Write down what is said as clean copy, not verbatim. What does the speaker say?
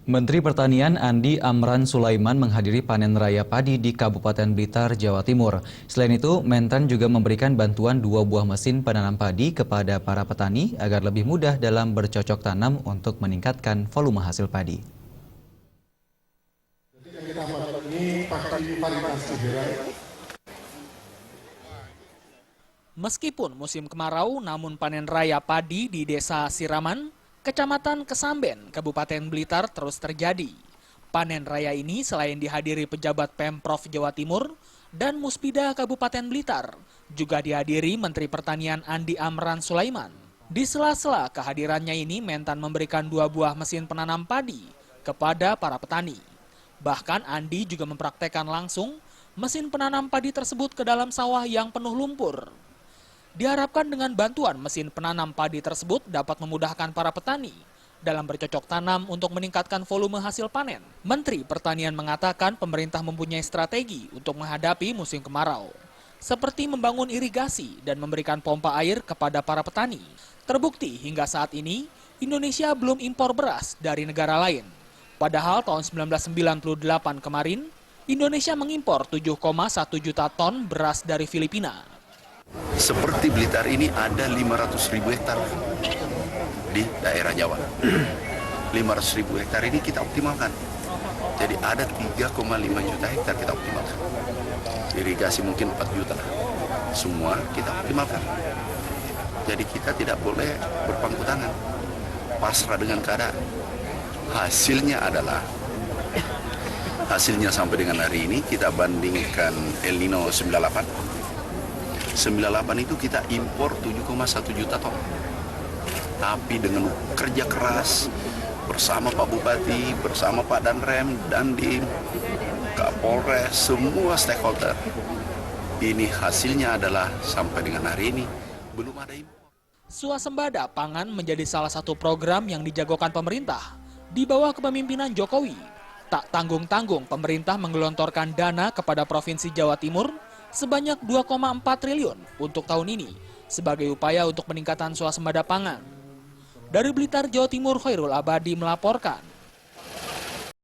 Menteri Pertanian Andi Amran Sulaiman menghadiri panen raya padi di Kabupaten Blitar, Jawa Timur. Selain itu, Mentan juga memberikan bantuan 2 buah mesin penanam padi kepada para petani agar lebih mudah dalam bercocok tanam untuk meningkatkan volume hasil padi. Meskipun musim kemarau, namun panen raya padi di Desa Siraman, Kecamatan Kesamben, Kabupaten Blitar terus terjadi. Panen raya ini selain dihadiri pejabat Pemprov Jawa Timur dan Muspida Kabupaten Blitar, juga dihadiri Menteri Pertanian Andi Amran Sulaiman. Di sela-sela kehadirannya ini, Mentan memberikan 2 buah mesin penanam padi kepada para petani. Bahkan Andi juga mempraktekkan langsung mesin penanam padi tersebut ke dalam sawah yang penuh lumpur. Diharapkan dengan bantuan mesin penanam padi tersebut dapat memudahkan para petani dalam bercocok tanam untuk meningkatkan volume hasil panen. Menteri Pertanian mengatakan pemerintah mempunyai strategi untuk menghadapi musim kemarau, seperti membangun irigasi dan memberikan pompa air kepada para petani. Terbukti hingga saat ini, Indonesia belum impor beras dari negara lain. Padahal tahun 1998 kemarin, Indonesia mengimpor 7,1 juta ton beras dari Filipina. Seperti Blitar ini ada 500.000 hektar di daerah Jawa. 500.000 hektar ini kita optimalkan. Jadi ada 3,5 juta hektar kita optimalkan. Irigasi mungkin 4 juta. Semua kita optimalkan. Jadi kita tidak boleh berpangku tangan. Pasrah dengan keadaan. Hasilnya sampai dengan hari ini kita bandingkan El Nino 98. 98 itu kita impor 7,1 juta ton. Tapi dengan kerja keras bersama Pak Bupati, bersama Pak Danrem, Dandim, Kapolres, semua stakeholder. Ini hasilnya adalah sampai dengan hari ini belum ada impor. Swasembada pangan menjadi salah satu program yang dijagokan pemerintah di bawah kepemimpinan Jokowi. Tak tanggung-tanggung pemerintah menggelontorkan dana kepada Provinsi Jawa Timur sebanyak 2,4 triliun untuk tahun ini sebagai upaya untuk peningkatan swasembada pangan. Dari Blitar, Jawa Timur, Khairul Abadi melaporkan.